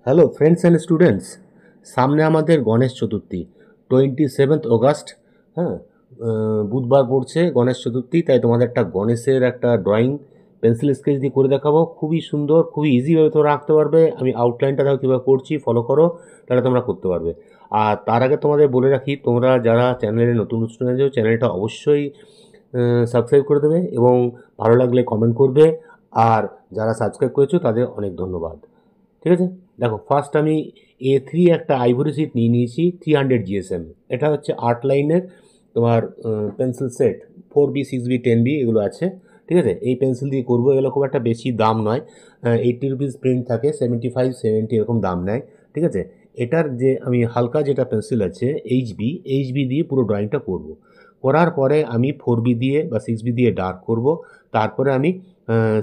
Hello friends and students, সামনে আমাদের Ganesh Chaturthi 27 August. হ্যাঁ, বুধবার পড়ছে গণেশ চতুর্থী, তাই তোমাদের একটা গণেশের একটা ড্রয়িং পেন্সিল স্কেচ দিয়ে করে দেখাবো। খুবই সুন্দর, খুবই ইজিভাবে তোমরা আঁকতে পারবে। আমি আউটলাইনটা দেখো কীভাবে করছি, ফলো করো, তাহলে তোমরা করতে পারবে। আর তার আগে তোমাদের বলে রাখি, তোমরা যারা চ্যানেলে নতুন স্টুডেন্ট আছো, চ্যানেলটা অবশ্যই সাবস্ক্রাইব করে দেবে এবং ভালো লাগলে কমেন্ট করবে। আর যারা সাবস্ক্রাইব করেছো তাদের অনেক ধন্যবাদ। ঠিক আছে, দেখো ফার্স্ট আমি A3 একটা আইভরি সিট নিয়ে নিয়েছি 300 GSM। এটা হচ্ছে 8 লাইনের তোমার pencil set, 4B 6B 10B এগুলো আছে। ঠিক আছে, এই পেন্সিল দিয়ে করবো। এগুলো খুব একটা বেশি দাম নয়, 80 রুপিস প্রিন্ট থাকে, 75 70 এরকম দাম নেয়। ঠিক আছে, এটার যে আমি হালকা যেটা পেন্সিল আছে এইচবি দিয়ে পুরো ড্রয়িংটা করব। করার পরে আমি 4B দিয়ে বা 6B দিয়ে ডার্ক করব। তারপরে আমি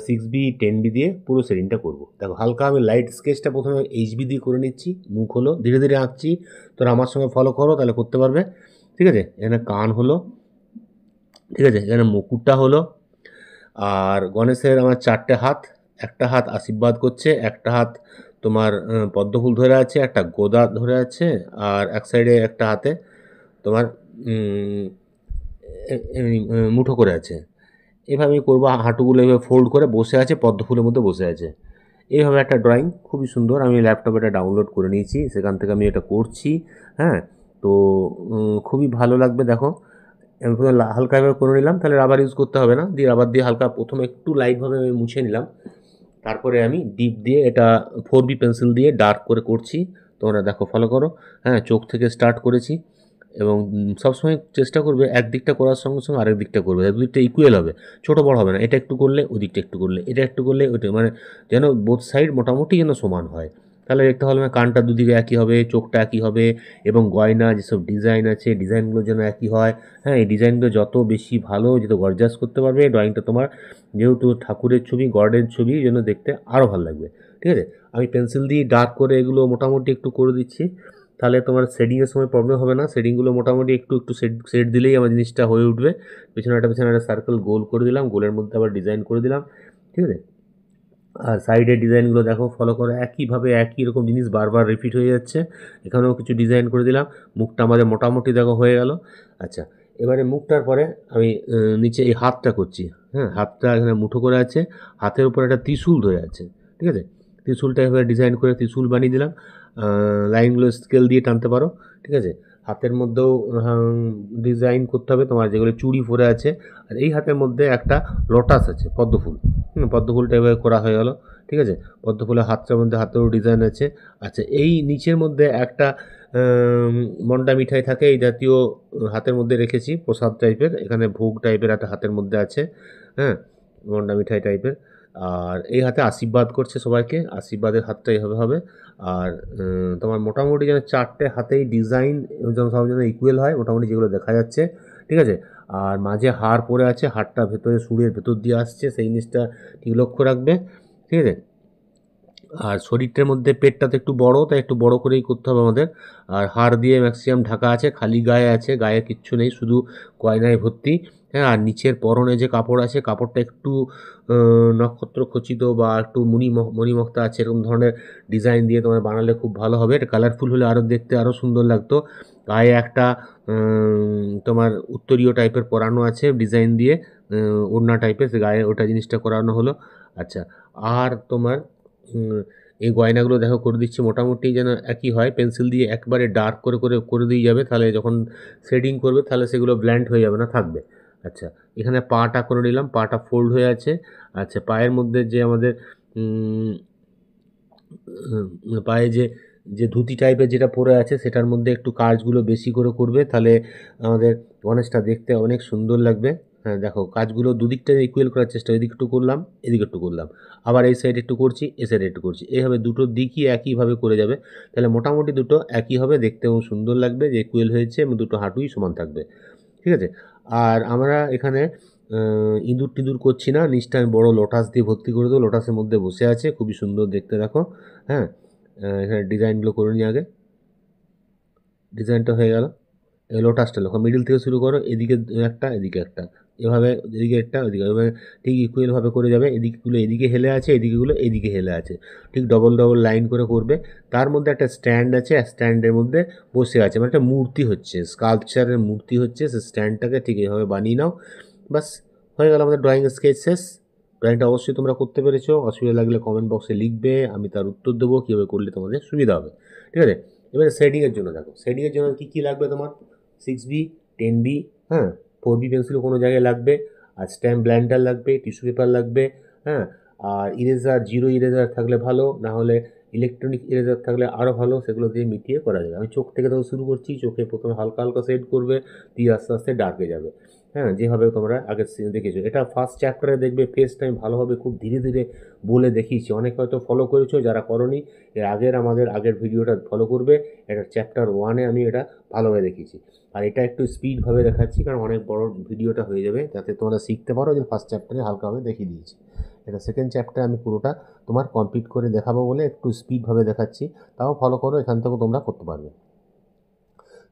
6B 10B দিয়ে পুরো শেডিংটা করব। দেখো হালকা আমি লাইট স্কেচটা প্রথমে এইচবি দিয়ে করে নিচ্ছি, মুখ হলো, ধীরে ধীরে আঁকছি। তোরা আমার সঙ্গে ফলো করো, তাহলে করতে পারবে। ঠিক আছে, এখানে কান হলো, ঠিক আছে, এখানে মুকুটটা হলো। আর গণেশের আমার 4টে হাত, একটা হাত আশীর্বাদ করছে, একটা হাত তোমার পদ্মফুল ধরে আছে, একটা গোদা ধরে আছে, আর এক সাইডে একটা হাতে তোমার মুঠো করে আছে। এভাবে আমি করবো, হাঁটুগুলো এভাবে ফোল্ড করে বসে আছে, পদ্মফুলের মধ্যে বসে আছে। এইভাবে একটা ড্রয়িং খুবই সুন্দর। আমি ল্যাপটপে এটা ডাউনলোড করে নিয়েছি, সেখান থেকে আমি এটা করছি। হ্যাঁ, তো খুবই ভালো লাগবে। দেখো আমি প্রথমে হালকাভাবে করে নিলাম, তাহলে রাবার ইউজ করতে হবে না, দিয়ে রাবার দিয়ে হালকা প্রথমে একটু লাইটভাবে আমি মুছে নিলাম। তারপরে আমি ডিপ দিয়ে এটা 4B পেন্সিল দিয়ে ডার্ক করে করছি। তোমরা দেখো ফলো করো। হ্যাঁ, চোখ থেকে স্টার্ট করেছি এবং সবসময় চেষ্টা করবে একদিকটা করার সঙ্গে সঙ্গে আরেক দিকটা করবে, দুদিকটা ইকুয়াল হবে, ছোটো বড় হবে না। এটা একটু করলে ওদিকটা একটু করলে, এটা একটু করলে ওইটা, মানে যেন বোথ সাইড মোটামুটি যেন সমান হয়। তাহলে দেখতে হলে কানটা দুদিকে একই হবে, চোখটা একই হবে, এবং গয়না যেসব ডিজাইন আছে ডিজাইনগুলো যেন একই হয়। হ্যাঁ, এই ডিজাইনগুলো যত বেশি ভালো, যত গর্জাস করতে পারবে ড্রয়িংটা তোমার, যেহেতু ঠাকুরের ছবি, গডের ছবি, এই জন্য দেখতে আরও ভালো লাগবে। ঠিক আছে, আমি পেন্সিল দিয়ে ডার্ক করে এগুলো মোটামুটি একটু করে দিচ্ছি, তাহলে তোমার শেডিংয়ের সময় প্রবলেম হবে না। শেডিংগুলো মোটামুটি একটু একটু শেড দিলেই আমার জিনিসটা হয়ে উঠবে। পেছনে একটা সার্কেল গোল করে দিলাম, গোলের মধ্যে আবার ডিজাইন করে দিলাম। ঠিক আছে, আর সাইডের ডিজাইনগুলো দেখো ফলো করো, একইভাবে একই রকম জিনিস বারবার রিপিট হয়ে যাচ্ছে। এখানেও কিছু ডিজাইন করে দিলাম। মুখটা আমাদের মোটামুটি দেখো হয়ে গেল। আচ্ছা, এবারে মুখটার পরে আমি নিচে এই হাতটা করছি। হ্যাঁ, হাতটা এখানে মুঠো করে আছে, হাতের উপর একটা ত্রিশূল ধরে আছে। ঠিক আছে, ত্রিশূলটা এভাবে ডিজাইন করে ত্রিশূল বানিয়ে দিলাম। লাইনগুলো স্কেল দিয়ে টানতে পারো। ঠিক আছে, হাতের মধ্যেও ডিজাইন করতে হবে তোমার, যেগুলো চুড়ি পরে আছে। আর এই হাতের মধ্যে একটা লোটাস আছে, পদ্মফুল। পদ্মফুলটা এভাবে করা হয়ে গেল। ঠিক আছে, পদ্মফুলের হাতটার মধ্যে হাতেরও ডিজাইন আছে। আচ্ছা, এই নিচের মধ্যে একটা মন্ডা মিঠাই থাকে, এই জাতীয় হাতের মধ্যে রেখেছি, প্রসাদ টাইপের, এখানে ভোগ টাইপের একটা হাতের মধ্যে আছে। হ্যাঁ, মন্ডা মিঠাই টাইপের। আর এই হাতে আশীর্বাদ করছে সবাইকে, আশীর্বাদের হাতটা এইভাবে হবে। আর তোমার মোটামুটি যেন 4টে হাতেই ডিজাইন যেন সব যেন ইকুয়াল হয়, মোটামুটি যেগুলো দেখা যাচ্ছে। ঠিক আছে, আর মাঝে হাড় পড়ে আছে, হাড়টা ভেতরে সুরের ভেতর দিয়ে আসছে, সেই জিনিসটা ঠিক লক্ষ্য রাখবে। ঠিক আছে, আর শরীরটার মধ্যে পেটটা তো একটু বড়, তাই একটু বড় করেই করতে হবে আমাদের। আর হাড় দিয়ে ম্যাক্সিমাম ঢাকা আছে, খালি গায়ে আছে, গায়ে কিচ্ছু নেই, শুধু গয়নায় ভর্তি। হ্যাঁ, আর নিচের পরনে যে কাপড় আছে, কাপড়টা একটু নক্ষত্র খচিত বা একটু মণিমুক্তা আছে, এরকম ধরনের ডিজাইন দিয়ে তোমার বানালে খুব ভালো হবে। এটা কালারফুল হলে আরও দেখতে আরও সুন্দর লাগতো। গায়ে একটা তোমার উত্তরীয় টাইপের পরানো আছে ডিজাইন দিয়ে, ওড়না টাইপের, সে গায়ে ওটা জিনিসটা করানো হলো। আচ্ছা, আর তোমার এই গয়নাগুলো দেখো করে দিচ্ছি, মোটামুটি যেন একই হয়। পেন্সিল দিয়ে একবারে ডার্ক করে করে করে দিয়ে যাবে, তাহলে যখন শেডিং করবে তাহলে সেগুলো ব্ল্যান্ড হয়ে যাবে না, থাকবে। আচ্ছা, এখানে পাটা করে নিলাম, পাটা ফোল্ড হয়ে আছে। আচ্ছা, পায়ের মধ্যে যে আমাদের পায়ে যে যে ধুতি টাইপের যেটা পরে আছে, সেটার মধ্যে একটু কাজগুলো বেশি করে করবে, তাহলে আমাদের গণেশটা দেখতে অনেক সুন্দর লাগবে। হ্যাঁ, দেখো কাজগুলো দুদিকটা ইকুয়াল করার চেষ্টা, এদিকে একটু করলাম, এদিকে একটু করলাম, আবার এই সাইডে একটু করছি, এই সাইডে একটু করছি, এইভাবে দুটো দিকই একইভাবে করে যাবে, তাহলে মোটামুটি দুটো একই হবে, দেখতেও সুন্দর লাগবে যে ইকুয়াল হয়েছে এবং দুটো হাঁটুই সমান থাকবে। ঠিক আছে, আর আমরা এখানে ইঁদুর টিঁদুর করছি না, নিচটা আমি বড় লোটাস দিয়ে ভর্তি করে দেবো, লোটাসের মধ্যে বসে আছে, খুবই সুন্দর দেখতে দেখো। হ্যাঁ, এখানে ডিজাইনগুলো করে নিই আগে। ডিজাইনটা হয়ে গেল, এই লোটাসটা লেখো, মিডিল থেকে শুরু করো, এদিকে একটা এদিকে একটা, এভাবে এদিকে একটা ওইদিকে এভাবে ঠিক ইকুয়ালভাবে করে যাবে, এদিকগুলো এদিকে হেলে আছে, এদিকেগুলো এদিকে হেলে আছে, ঠিক ডবল ডবল লাইন করে করবে। তার মধ্যে একটা স্ট্যান্ড আছে, স্ট্যান্ডের মধ্যে বসে আছে, মানে একটা মূর্তি হচ্ছে, স্কাল্পচারের মূর্তি হচ্ছে, সে স্ট্যান্ডটাকে ঠিক এইভাবে বানিয়ে নাও। বাস হয়ে গেল আমাদের ড্রয়িং স্কেচ শেষ। ড্রয়িংটা অবশ্যই তোমরা করতে পেরেছো, অসুবিধা লাগলে কমেন্ট বক্সে লিখবে, আমি তার উত্তর দেবো কীভাবে করলে তোমাদের সুবিধা হবে। ঠিক আছে, এবারে শেডিংয়ের জন্য দেখো, শেডিংয়ের জন্য কী কী লাগবে তোমার, 6B, 10B, হ্যাঁ, 4B পেন্সিলও কোনো জায়গায় লাগবে, আর স্ট্যাম্প ব্ল্যান্ডার লাগবে, টিস্যু পেপার লাগবে, হ্যাঁ, আর ইরেজার, জিরো ইরেজার থাকলে ভালো, না হলে ইলেকট্রনিক ইরেজার থাকলে আরও ভালো, সেগুলো দিয়ে মিটিয়ে করা যাবে। আমি চোখ থেকে তো শুরু করছি, চোখে প্রথমে হালকা হালকা শেড করবে, দিয়ে আস্তে আস্তে ডার্কে যাবে, হ্যাঁ, যেভাবে তোমরা আগের সিনে দেখেছো। এটা ফার্স্ট চ্যাপ্টারে দেখবে ফেসটা আমি ভালোভাবে খুব ধীরে ধীরে বলে দেখিয়েছি, অনেক হয়তো ফলো করেছো, যারা করনি এর আমাদের আগের ভিডিওটা ফলো করবে। এটা চ্যাপ্টার 1-এ আমি এটা ভালোভাবে দেখিয়েছি, আর এটা একটু স্পিডভাবে দেখাচ্ছি কারণ অনেক বড় ভিডিওটা হয়ে যাবে, যাতে তোমরা শিখতে পারো। যে ফার্স্ট চ্যাপ্টারে হালকাভাবে দেখিয়ে দিয়েছি, এটা সেকেন্ড চ্যাপ্টারে আমি পুরোটা তোমার কমপ্লিট করে দেখাবো বলে একটু স্পিডভাবে দেখাচ্ছি, তাও ফলো করো, এখান থেকেও তোমরা করতে পারবে।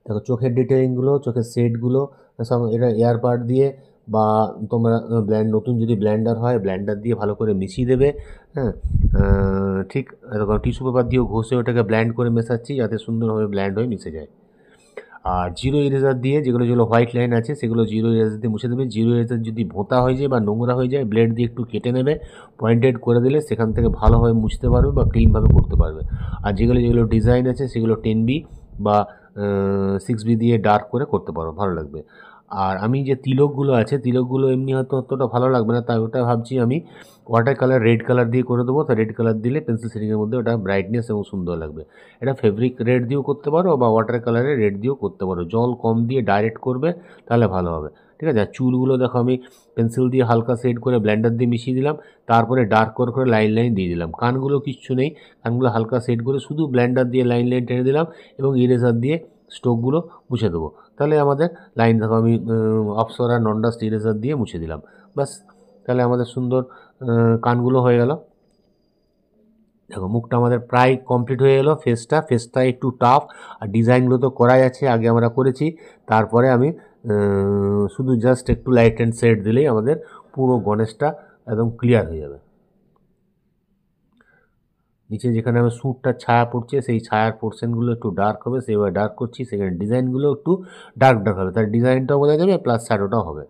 দেখো চোখের ডিটেলিংগুলো, চোখের শেডগুলো সব এটা এয়ারবাড দিয়ে বা তোমরা নতুন যদি ব্ল্যান্ডার হয় ব্ল্যান্ডার দিয়ে ভালো করে মিশিয়ে দেবে, হ্যাঁ, ঠিক এরকম টিস্যু পেপার দিয়েও ঘষে ওটাকে ব্ল্যান্ড করে মেশাচ্ছি যাতে সুন্দরভাবে ব্ল্যান্ড হয়ে মিশে যায়। আর জিরো ইরেজার দিয়ে যেগুলো যেগুলো হোয়াইট লাইন আছে সেগুলো জিরো ইরেজার দিয়ে মুছে দেবে। জিরো ইরেজার যদি ভোঁতা হয়ে যায় বা নোংরা হয়ে যায়, ব্লেড দিয়ে একটু কেটে নেবে, পয়েন্টেড করে দিলে সেখান থেকে ভালোভাবে মুছতে পারবে বা ক্লিনভাবে করতে পারবে। আর যেগুলো যেগুলো ডিজাইন আছে সেগুলো 10B বা 6B দিয়ে ডার্ক করে করতে পারো, ভালো লাগবে। আর আমি যে তিলকগুলো আছে, তিলকগুলো এমনি হয়তো অতটা ভালো লাগবে না, তাই ওটা ভাবছি আমি ওয়াটার কালার রেড কালার দিয়ে করে দেবো। তা রেড কালার দিলে পেন্সিল শেডিংয়ের মধ্যে ওটা ব্রাইটনেস এবং সুন্দর লাগবে। এটা ফেব্রিক রেড দিয়েও করতে পারো বা ওয়াটার কালারে রেড দিয়েও করতে পারো, জল কম দিয়ে ডাইরেক্ট করবে তাহলে ভালো হবে। ঠিক আছে, আর চুলগুলো দেখো আমি পেন্সিল দিয়ে হালকা শেড করে ব্লেন্ডার দিয়ে মিশিয়ে দিলাম, তারপরে ডার্ক করে করে লাইন লাইন দিয়ে দিলাম। কানগুলো কিচ্ছু নেই, কানগুলো হালকা শেড করে শুধু ব্লেন্ডার দিয়ে লাইন লাইন টেনে দিলাম এবং ইরেজার দিয়ে স্ট্রোকগুলো মুছে দেবো। তাহলে আমাদের লাইন দেখো আমি অপসরা নন ডাস্ট ইরেজার দিয়ে মুছে দিলাম, বাস তাহলে আমাদের সুন্দর কানগুলো হয়ে গেল। দেখো মুখটা আমাদের প্রায় কমপ্লিট হয়ে গেলো। ফেসটা একটু টাফ, আর ডিজাইনগুলো তো করাই আছে, আগে আমরা করেছি। তারপরে আমি শুধু জাস্ট একটু লাইট অ্যান্ড শেড দিলেই আমাদের পুরো গণেশটা একদম ক্লিয়ার হয়ে যাবে। নিচে যেখানে আমার স্যুটটার ছায়া পড়ছে সেই ছায়ার পোর্শনগুলো একটু ডার্ক হবে, সেইভাবে ডার্ক করছি। সেখানে ডিজাইনগুলো একটু ডার্ক ডার্ক হবে, তার ডিজাইনটাও বোঝা যাবে প্লাস শ্যাডোটাও হবে।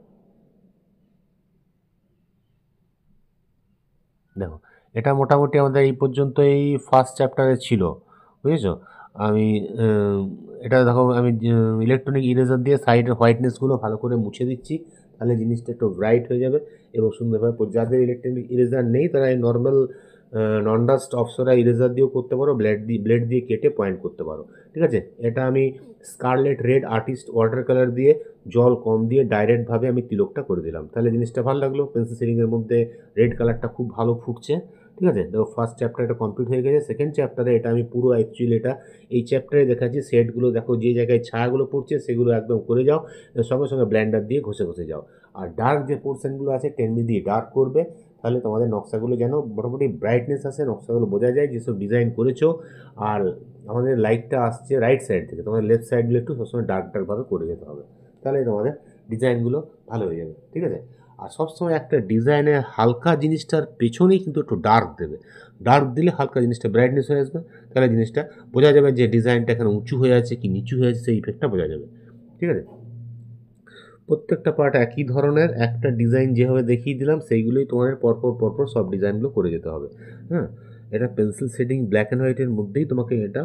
দেখো এটা মোটামুটি আমাদের এই পর্যন্ত এই ফার্স্ট চ্যাপ্টারে ছিল, বুঝেছো। আমি এটা দেখো আমি ইলেকট্রনিক ইরেজার দিয়ে সাইডের হোয়াইটনেসগুলো ভালো করে মুছে দিচ্ছি, তাহলে জিনিসটা একটু ব্রাইট হয়ে যাবে এবং সুন্দরভাবে যাদের ইলেকট্রনিক ইরেজার নেই তারা এই normal non dust Apsara eraser দিয়েও করতে পারো, ব্লেড দিয়ে কেটে পয়েন্ট করতে পারো। ঠিক আছে, এটা আমি scarlet red artist water colour দিয়ে জল কম দিয়ে ডাইরেক্টভাবে আমি তিলকটা করে দিলাম, তাহলে জিনিসটা ভালো লাগলো। পেন্সিল শেডিংয়ের মধ্যে রেড কালারটা খুব ভালো ফুটছে। ঠিক আছে, দেখো ফার্স্ট চ্যাপ্টার এটা কমপ্লিট হয়ে গেছে। সেকেন্ড চ্যাপ্টারে এটা আমি পুরো অ্যাকচুয়ালি এটা এই চ্যাপ্টারে দেখাচ্ছি। সেটগুলো দেখো যে জায়গায় ছায়াগুলো পড়ছে সেগুলো একদম করে যাও, সঙ্গে সঙ্গে ব্ল্যান্ডার দিয়ে ঘষে ঘষে যাও। আর ডার্ক যে পোর্শনগুলো আছে 10B দিয়ে ডার্ক করবে, তাহলে তোমাদের নকশাগুলো যেন মোটামুটি ব্রাইটনেস আসে, নকশাগুলো বোঝা যায় যেসব ডিজাইন করেছো। আর আমাদের লাইটটা আসছে রাইট সাইড থেকে, তোমাদের লেফট সাইডগুলো একটু সবসময় ডার্ক ডার্কভাবে করে যেতে হবে, তাহলে তোমাদের ডিজাইনগুলো ভালো হয়ে যাবে। ঠিক আছে, আর সবসময় একটা ডিজাইনের হালকা জিনিসটার পেছনেই কিন্তু একটু ডার্ক দেবে, ডার্ক দিলে হালকা জিনিসটা ব্রাইটনেস হয়ে আসবে, তাহলে জিনিসটা বোঝা যাবে যে ডিজাইনটা এখানে উঁচু হয়ে আছে কি নিচু হয়ে আছে, সেই ইফেক্টটা বোঝা যাবে। ঠিক আছে, প্রত্যেকটা পার্ট একই ধরনের, একটা ডিজাইন যেভাবে দেখিয়ে দিলাম সেইগুলোই তোমাদের পরপর সব ডিজাইনগুলো করে যেতে হবে। হ্যাঁ, এটা পেন্সিল শেডিং ব্ল্যাক অ্যান্ড হোয়াইটের মধ্যেই তোমাকে এটা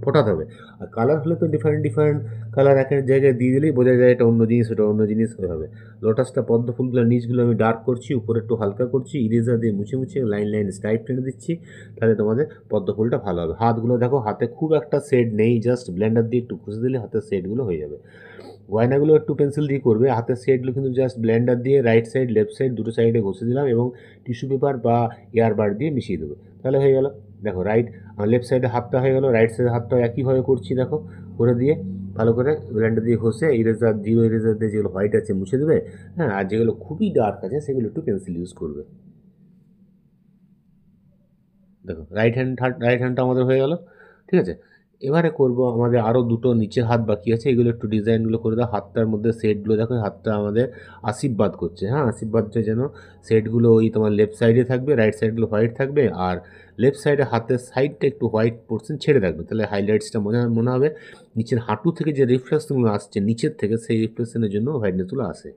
ফোটাতে হবে। আর কালার হলে তো ডিফারেন্ট ডিফারেন্ট কালার এক এক জায়গায় দিয়ে দিলেই বোঝা যায় এটা অন্য জিনিস, ওটা অন্য জিনিস হবে। লোটাসটা পদ্ম ফুলগুলো নিচগুলো আমি ডার্ক করছি, উপরে একটু হালকা করছি, ইরেজার দিয়ে মুছে মুছে লাইন লাইন স্ট্রাইপ টেনে দিচ্ছি, তাহলে তোমাদের পদ্ম ফুলটা ভালো হবে। হাতগুলো দেখো, হাতে খুব একটা শেড নেই, জাস্ট ব্লেন্ডার দিয়ে একটু ঘষে দিলে হাতের শেডগুলো হয়ে যাবে। গয়নাগুলো একটু পেন্সিল দিয়ে করবে, হাতের শেডগুলো কিন্তু জাস্ট ব্লেন্ডার দিয়ে রাইট সাইড লেফট সাইড দুটো সাইডে ঘষে দিলাম এবং টিস্যু পেপার বা এয়ারবার দিয়ে মিশিয়ে দেবো, তাহলে হয়ে গেল। দেখো লেফট সাইডে হাতটা হয়ে গেলো, রাইট সাইডে হাতটাও একইভাবে করছি দেখো, করে দিয়ে ভালো করে ব্লেন্ডার দিয়ে ঘষে ইরেজার জিরো ইরেজার দিয়ে যেগুলো হোয়াইট আছে মুছে দেবে। হ্যাঁ, আর যেগুলো খুবই ডার্ক আছে সেগুলো একটু পেন্সিল ইউজ করবে। দেখো রাইট হ্যান্ডটা আমাদের হয়ে গেল। ঠিক আছে, এবারে করব আমাদের আরও দুটো নিচের হাত বাকি আছে, এগুলো একটু ডিজাইনগুলো করে দাও। হাতটার মধ্যে সেটগুলো দেখো, হাতটা আমাদের আশীর্বাদ করছে, হ্যাঁ আশীর্বাদটা যেন সেটগুলো ওই তোমার লেফট সাইডে থাকবে, রাইট সাইডগুলো হোয়াইট থাকবে, আর লেফট সাইডে হাতের সাইডটা একটু হোয়াইট পোর্শন ছেড়ে থাকবে, তাহলে হাইলাইটসটা মনে হবে নিচের হাঁটু থেকে যে রিফ্লেকশনগুলো আসছে নিচের থেকে, সেই রিফ্লেকশনের জন্য হোয়াইটনেসগুলো আসে।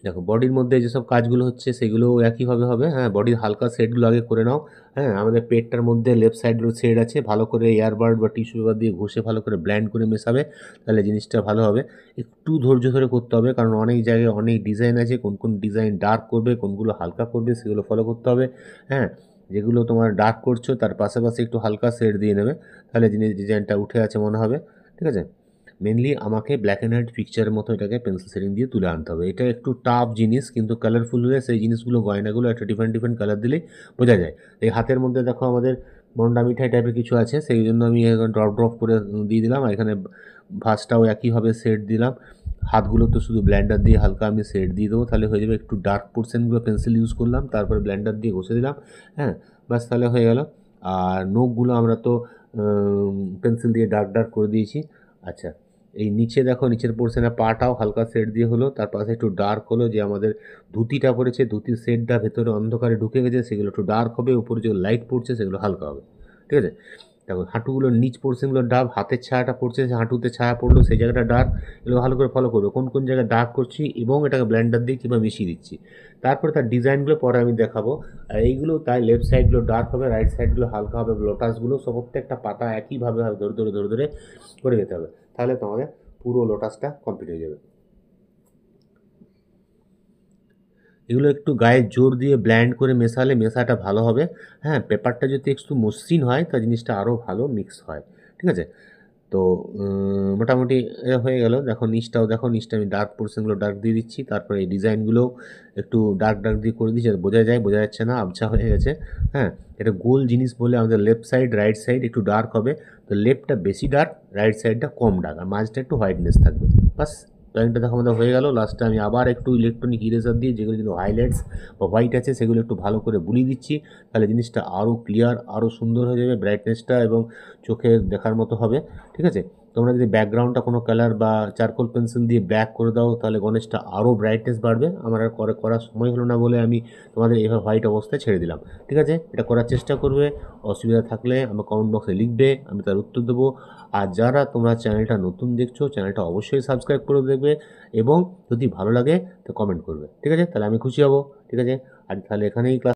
দেখো বডির মধ্যে যেসব কাজগুলো হচ্ছে সেগুলোও একইভাবে হবে, হ্যাঁ বডির হালকা শেডগুলো আগে করে নাও। হ্যাঁ আমাদের পেটটার মধ্যে লেফট সাইডেরও শেড আছে, ভালো করে এয়ারবার্ড বা টিস্যু পেপার দিয়ে ঘষে ভালো করে ব্ল্যান্ড করে মেশাবে, তাহলে জিনিসটা ভালো হবে। একটু ধৈর্য ধরে করতে হবে, কারণ অনেক জায়গায় অনেক ডিজাইন আছে, কোন কোন ডিজাইন ডার্ক করবে, কোনগুলো হালকা করবে, সেগুলো ফলো করতে হবে। হ্যাঁ যেগুলো তোমার ডার্ক করছো তার পাশাপাশি একটু হালকা শেড দিয়ে নেবে, তাহলে ডিজাইনটা উঠে আছে মনে হবে। ঠিক আছে, মেনলি আমাকে ব্ল্যাক অ্যান্ড হোয়াইট পিকচারের মতো এটাকে পেন্সিল শেডিং দিয়ে তুলে আনতে হবে। এটা একটু টাফ জিনিস, কিন্তু কালারফুল হলে সেই জিনিসগুলো গয়নাগুলো একটা ডিফারেন্ট ডিফারেন্ট কালার দিলেই বোঝা যায়। এই হাতের মধ্যে দেখো আমাদের মন্ডা মিঠাই টাইপের কিছু আছে, সেই জন্য আমি ড্রপ ড্রপ করে দিয়ে দিলাম, আর এখানে ভাঁজটাও একইভাবে সেট দিলাম। হাতগুলো তো শুধু ব্লেন্ডার দিয়ে হালকা আমি সেট দিয়ে দেবো, তাহলে হয়ে যাবে। একটু ডার্ক পোর্শনগুলো পেন্সিল ইউজ করলাম, তারপরে ব্লেন্ডার দিয়ে ঘষে দিলাম, হ্যাঁ বাস তাহলে হয়ে গেল। আর নোখগুলো আমরা তো পেন্সিল দিয়ে ডার্ক ডার্ক করে দিয়েছি। আচ্ছা, এই নিচে দেখো, নিচের পোর্শনে পাটাও হালকা শেড দিয়ে হলো, তার পাশে একটু ডার্ক হলো, যে আমাদের ধুতিটা পড়েছে, ধুতির শেডটা ভেতরে অন্ধকারে ঢুকে গেছে, সেগুলো একটু ডার্ক হবে, উপরে যে লাইট পড়ছে সেগুলো হালকা হবে। ঠিক আছে, দেখো হাঁটুগুলোর নিচ পোর্শনগুলো ডার্ক, হাতের ছায়াটা পড়ছে, হাঁটুতে ছায়া পড়লো সেই জায়গাটা ডার্ক, এগুলো ভালো করে ফলো করবে কোন কোন জায়গায় ডার্ক করছি, এবং এটাকে ব্লেন্ডার দিয়ে কীভাবে মিশিয়ে দিচ্ছি। তারপরে তার ডিজাইনগুলো পরে আমি দেখাবো। আর এইগুলো তাই লেফট সাইডগুলো ডার্ক হবে, রাইট সাইডগুলো হালকা হবে, লোটাসগুলো সব প্রত্যেকটা পাতা একইভাবে ধরে ধরে ধরে ধরে করে যেতে হবে, তাহলে তোমাদের পুরো লোটাসটা কমপ্লিট হয়ে যাবে। এগুলো একটু গায়ে জোর দিয়ে ব্ল্যান্ড করে মেশালে মেশাটা ভালো হবে। হ্যাঁ পেপারটা যদি একটু মসৃণ হয় তা জিনিসটা আরও ভালো মিক্স হয়। ঠিক আছে, তো মোটামুটি হয়ে গেল। দেখো নিচটাও দেখো, নিচটা আমি ডার্ক পোর্শনগুলো ডার্ক দিয়ে দিচ্ছি, তারপরে এই ডিজাইনগুলো একটু ডার্ক ডার্ক দিয়ে করে দিচ্ছি, বোঝা যায় বোঝা যাচ্ছে না, আবছা হয়ে গেছে। হ্যাঁ এটা গোল জিনিস বলে আমাদের লেফট সাইড রাইট সাইড একটু ডার্ক হবে, তো লেফটটা বেশি ডার্ক, রাইট সাইডটা কম ডার্ক, আর মাঝটা একটু হোয়াইটনেস থাকবে। বাস ড্রয়িংটা দেখো আমাদের হয়ে গেল। লাস্টে আমি আবার একটু ইলেকট্রনিক ইরেজার দিয়ে যেগুলো যেগুলো হাইলাইটস বা হোয়াইট আছে সেগুলো একটু ভালো করে বুলিয়ে দিচ্ছি, তাহলে জিনিসটা আরও ক্লিয়ার আরও সুন্দর হয়ে যাবে, ব্রাইটনেসটা এবং চোখে দেখার মতো হবে। ঠিক আছে, তোমরা যদি ব্যাকগ্রাউন্ডটা কোনো কালার বা চারকোল পেন্সিল দিয়ে ব্ল্যাক করে দাও, তাহলে গণেশটা আরও ব্রাইটনেস বাড়বে। আমার আর করার সময় হলো না বলে আমি তোমাদের এইভাবে হোয়াইট অবস্থায় ছেড়ে দিলাম। ঠিক আছে, এটা করার চেষ্টা করবে, অসুবিধা থাকলে আমার কমেন্ট বক্সে লিখবে, আমি তার উত্তর দেবো। আর যারা তোমরা চ্যানেলটা নতুন দেখছো, চ্যানেলটা অবশ্যই সাবস্ক্রাইব করে দেখবে, এবং যদি ভালো লাগে তো কমেন্ট করবে। ঠিক আছে, তাহলে আমি খুশি হব। ঠিক আছে, আর তাহলে এখানেই ক্লাস